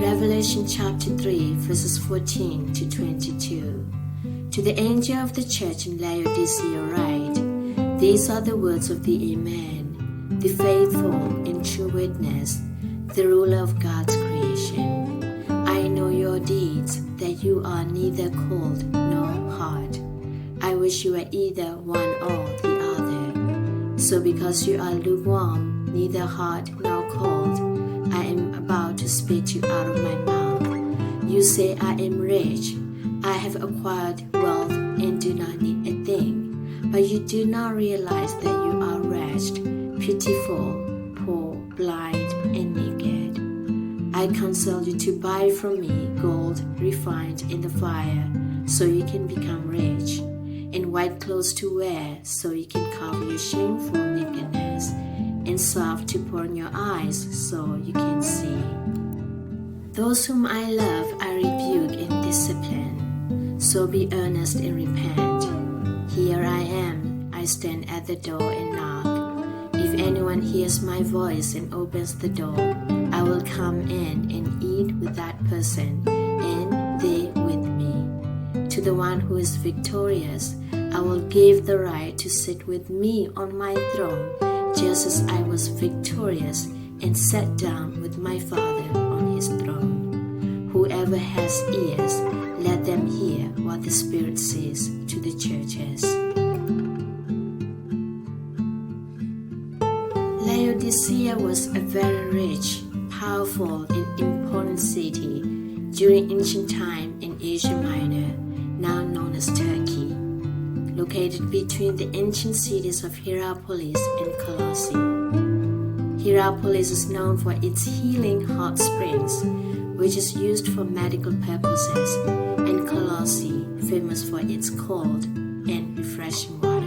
Revelation chapter 3, verses 14 to 22. To the angel of the church in Laodicea write, These are the words of the Amen, the faithful and true witness, the ruler of God's creation. I know your deeds, that you are neither cold nor hot. I wish you were either one or the other. So because you are lukewarm, neither hot nor cold, I am about to spit you out of my mouth. You say, I am rich. I have acquired wealth and do not need a thing. But you do not realize that you are wretched, pitiful, poor, blind, and naked. I counsel you to buy from me gold refined in the fire, so you can become rich, and white clothes to wear, so you can cover your shameful nakedness, and salve to put on your eyes, so you can see. Those whom I love I rebuke and discipline, so be earnest and repent. Here I am, I stand at the door and knock. If anyone hears my voice and opens the door, I will come in and eat with that person, and they with me. To the one who is victorious, I will give the right to sit with me on my throne, just as I was victorious and sat down with my Father on his throne. Whoever has ears, let them hear what the Spirit says to the churches. Laodicea was a very rich, powerful, and important city during ancient time in Asia Minor, now known as Turkey, located between the ancient cities of Hierapolis and Colossae. Hierapolis is known for its healing hot springs, which is used for medical purposes, and Colossae, famous for its cold and refreshing water.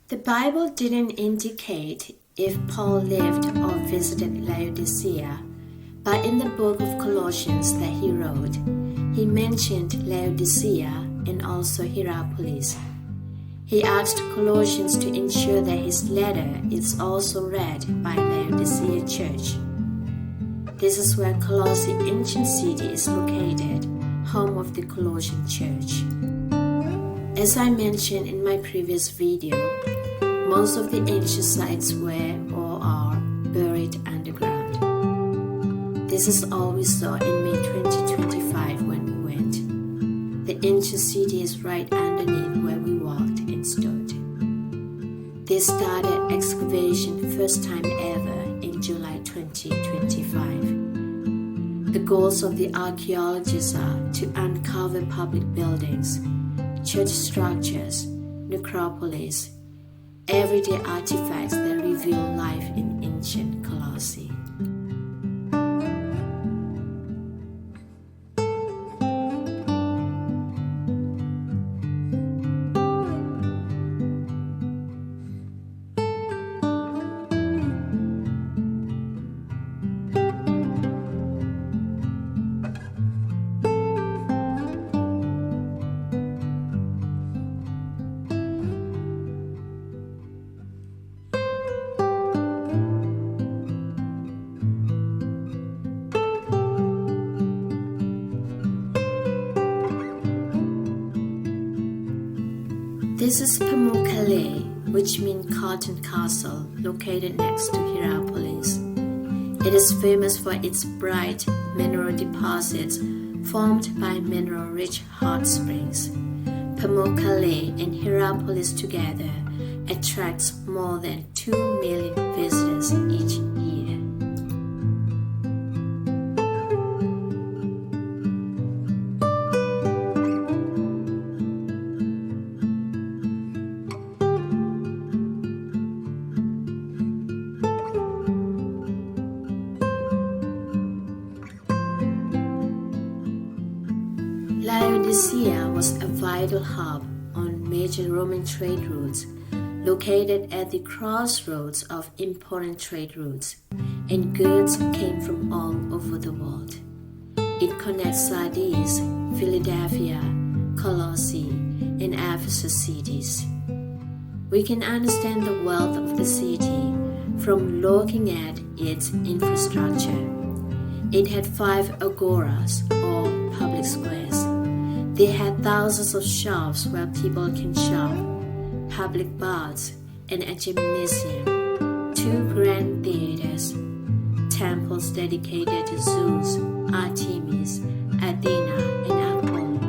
The Bible didn't indicate if Paul lived or visited Laodicea, but in the book of Colossians that he wrote, he mentioned Laodicea and also Hierapolis. He asked Colossians to ensure that his letter is also read by Laodicea Church. This is where Colossae ancient city is located, home of the Colossian Church. As I mentioned in my previous video, most of the ancient sites were or are buried underground. This is all we saw in May 2025 when we went. The ancient city is right underneath where we walked and stood. They started excavation first time ever in July 2025. The goals of the archaeologists are to uncover public buildings, church structures, necropolis, everyday artifacts that reveal life in ancient Colossae. This is Pamukkale, which means Cotton Castle, located next to Hierapolis. It is famous for its bright mineral deposits formed by mineral-rich hot springs. Pamukkale and Hierapolis together attracts more than 2 million visitors each year. Laodicea was a vital hub on major Roman trade routes located at the crossroads of important trade routes, and goods came from all over the world. It connects Sardis, Philadelphia, Colossae, and Ephesus cities. We can understand the wealth of the city from looking at its infrastructure. It had 5 agoras, or public squares. They had thousands of shops where people can shop, public baths, and a gymnasium, 2 grand theaters, temples dedicated to Zeus, Artemis, Athena, and Apollo.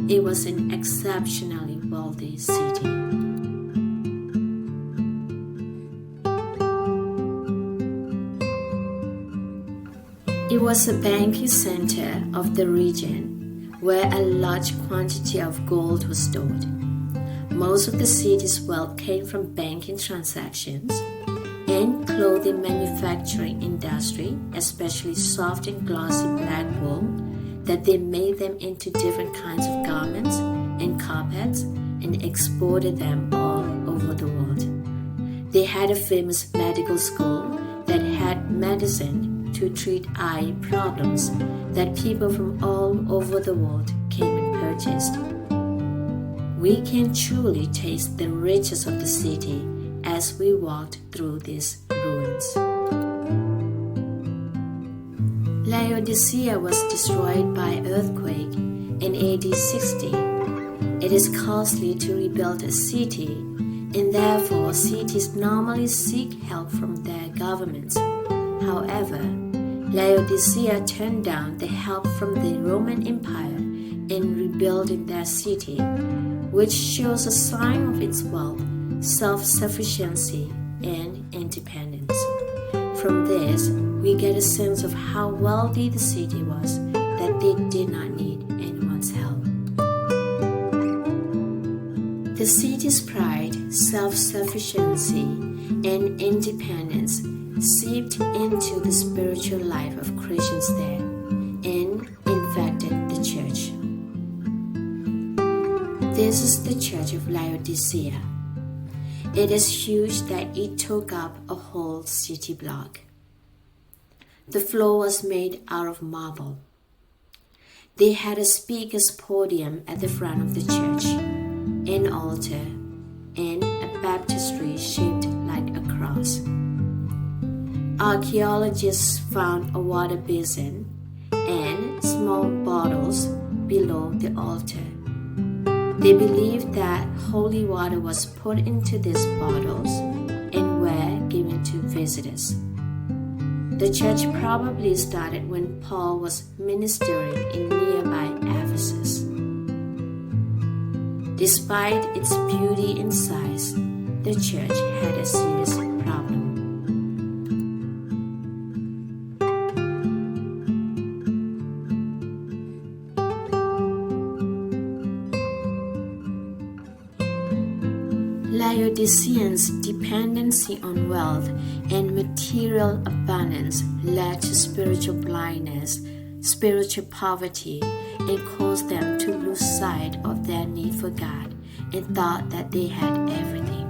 It was an exceptionally wealthy city. It was a banking center of the region where a large quantity of gold was stored. Most of the city's wealth came from banking transactions and clothing manufacturing industry, especially soft and glossy black wool, that they made them into different kinds of garments and carpets and exported them all over the world. They had a famous medical school that had medicine to treat eye problems that people from all over the world came and purchased. We can truly taste the riches of the city as we walked through these ruins. Laodicea was destroyed by earthquake in AD 60. It is costly to rebuild a city, and therefore cities normally seek help from their governments. However, Laodicea turned down the help from the Roman Empire in rebuilding their city, which shows a sign of its wealth, self-sufficiency, and independence. From this, we get a sense of how wealthy the city was, that they did not need anyone's help. The city's pride, self-sufficiency, and independence seeped into the spiritual life of Christians there and infected the church. This is the church of Laodicea. It is huge that it took up a whole city block. The floor was made out of marble. They had a speaker's podium at the front of the church, an altar, and a baptistry shaped like a cross. Archaeologists found a water basin and small bottles below the altar. They believed that holy water was put into these bottles and were given to visitors. The church probably started when Paul was ministering in nearby Ephesus. Despite its beauty and size, the church had a serious problem. Laodiceans' dependency on wealth and material abundance led to spiritual blindness, spiritual poverty, and caused them to lose sight of their need for God and thought that they had everything.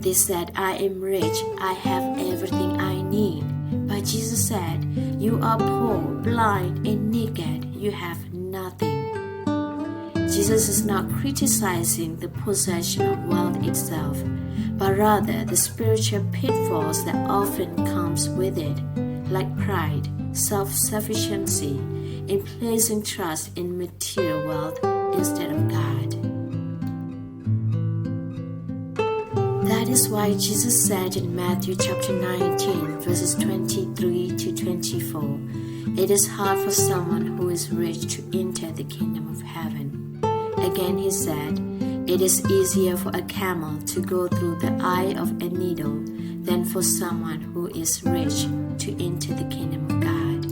They said, "I am rich, I have everything I need." But Jesus said, "You are poor, blind, and naked, you have nothing." Jesus is not criticizing the possession of wealth itself, but rather the spiritual pitfalls that often comes with it, like pride, self-sufficiency, and placing trust in material wealth instead of God. That is why Jesus said in Matthew chapter 19, verses 23 to 24, "It is hard for someone who is rich to enter the kingdom of heaven." Again he said, "It is easier for a camel to go through the eye of a needle than for someone who is rich to enter the kingdom of God."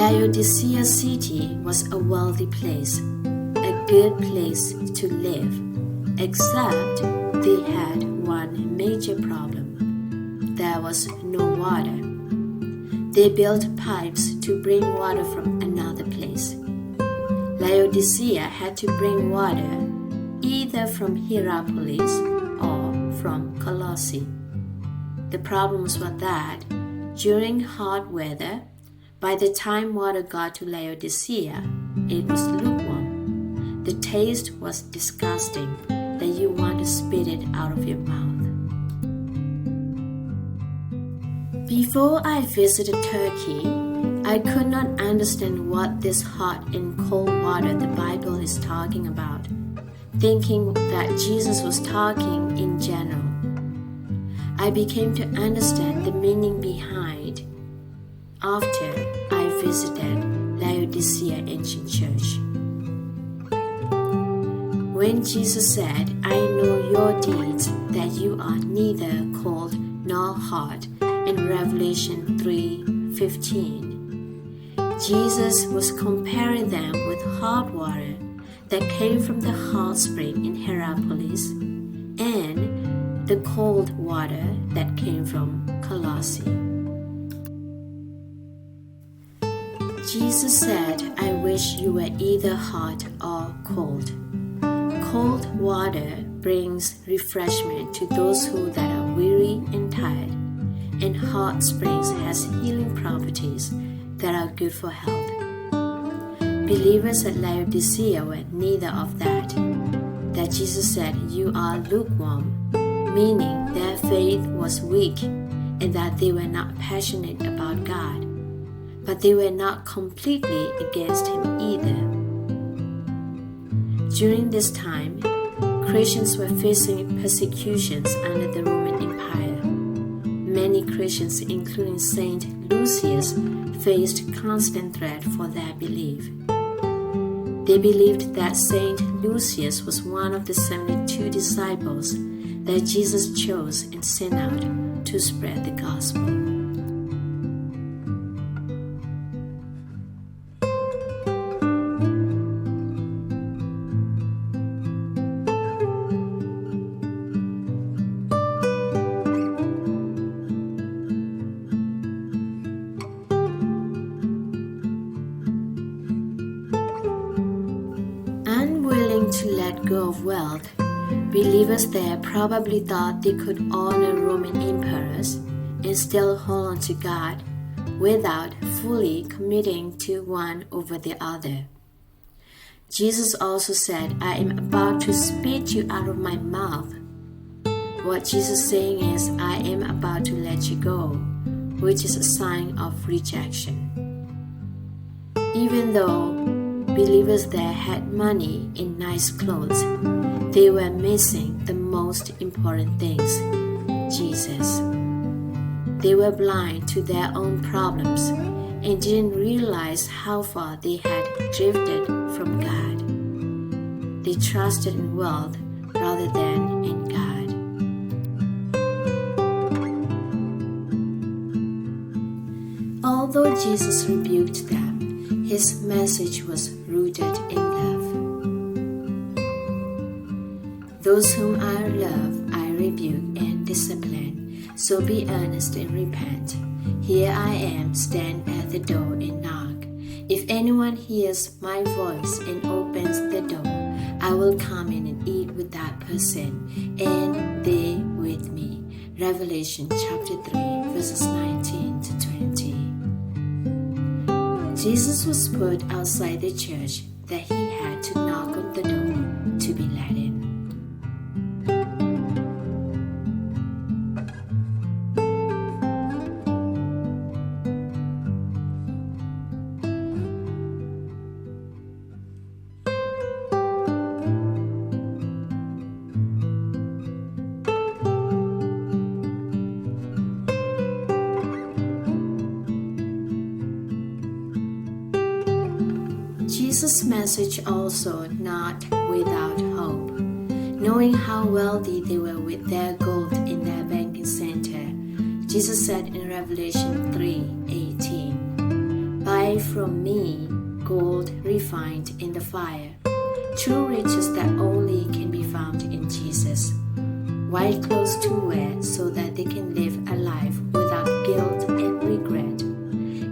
Laodicea city was a wealthy place, a good place to live, except they had one major problem. There was no water. They built pipes to bring water from another place. Laodicea had to bring water either from Hierapolis or from Colossae. The problems were that during hot weather, by the time water got to Laodicea, it was lukewarm. The taste was disgusting that you want to spit it out of your mouth. Before I visited Turkey, I could not understand what this hot and cold water the Bible is talking about, thinking that Jesus was talking in general. I became to understand the meaning behind after I visited Laodicea Ancient Church. When Jesus said, "I know your deeds, that you are neither cold nor hot," in Revelation 3:15, Jesus was comparing them with hot water that came from the hot spring in Hierapolis and the cold water that came from Colossae. Jesus said, "I wish you were either hot or cold." Cold water brings refreshment to those who that are weary and tired, and hot springs has healing properties that are good for health. Believers at Laodicea were neither of that. That Jesus said, "You are lukewarm," meaning their faith was weak and that they were not passionate about God, but they were not completely against Him either. During this time, Christians were facing persecutions under the Roman Empire. Many Christians, including Saint Lucius, faced constant threat for their belief. They believed that Saint Lucius was one of the 72 disciples that Jesus chose and sent out to spread the gospel. Unwilling to let go of wealth, believers there probably thought they could honor Roman emperors and still hold on to God without fully committing to one over the other. Jesus also said, "I am about to spit you out of my mouth." What Jesus is saying is, "I am about to let you go," which is a sign of rejection. Even though believers there had money and nice clothes, they were missing the most important things, Jesus. They were blind to their own problems and didn't realize how far they had drifted from God. They trusted in wealth rather than in God. Although Jesus rebuked them, His message was rooted in love. "Those whom I love, I rebuke and discipline, so be earnest and repent. Here I am, stand at the door and knock. If anyone hears my voice and opens the door, I will come in and eat with that person, and they with me." Revelation chapter 3, verses 19 to 20. Jesus was put outside the church that He had to knock on the door to be let in. Jesus' message also not without hope. Knowing how wealthy they were with their gold in their banking center, Jesus said in Revelation 3:18, "Buy from me gold refined in the fire," true riches that only can be found in Jesus. White clothes to wear so that they can live a life without guilt and regret,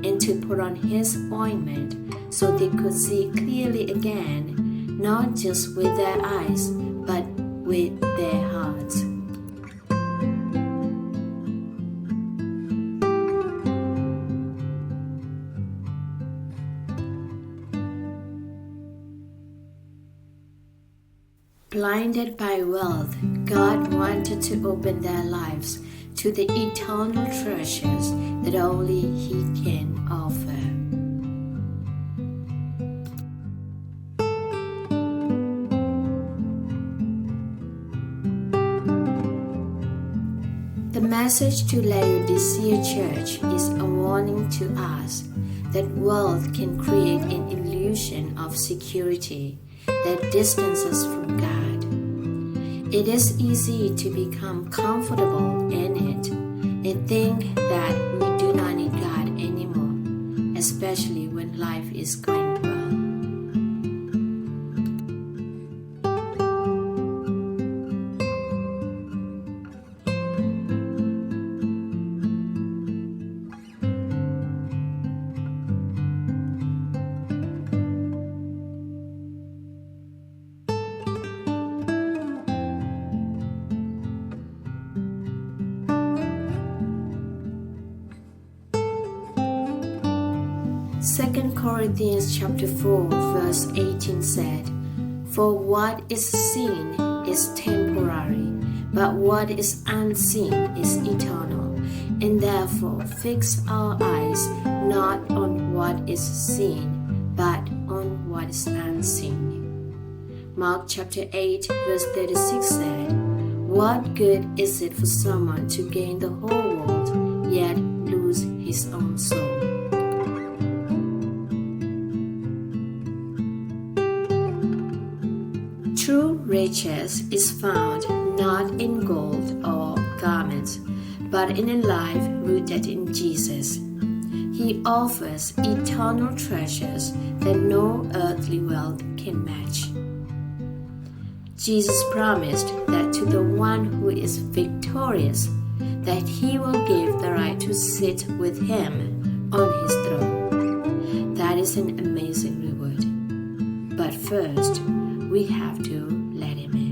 and to put on His ointment so they could see clearly again, not just with their eyes, but with their hearts. Blinded by wealth, God wanted to open their lives to the eternal treasures that only He can offer. The message to Laodicea Church is a warning to us that wealth can create an illusion of security that distances from God. It is easy to become comfortable in it and think that we do not need God anymore, especially when life is going well. Second Corinthians chapter 4 verse 18 said, "For what is seen is temporary, but what is unseen is eternal. And therefore fix our eyes not on what is seen, but on what is unseen." Mark chapter 8 verse 36 said, "What good is it for someone to gain the whole world, yet lose his own soul?" True riches is found not in gold or garments, but in a life rooted in Jesus. He offers eternal treasures that no earthly wealth can match. Jesus promised that to the one who is victorious, that He will give the right to sit with Him on His throne. That is an amazing reward. But first, we have to let Him in.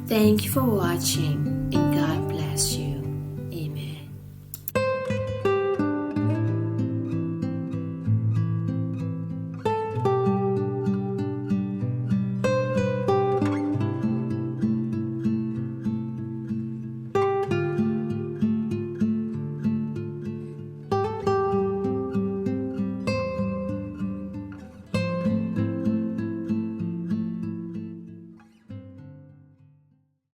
Thank you for watching.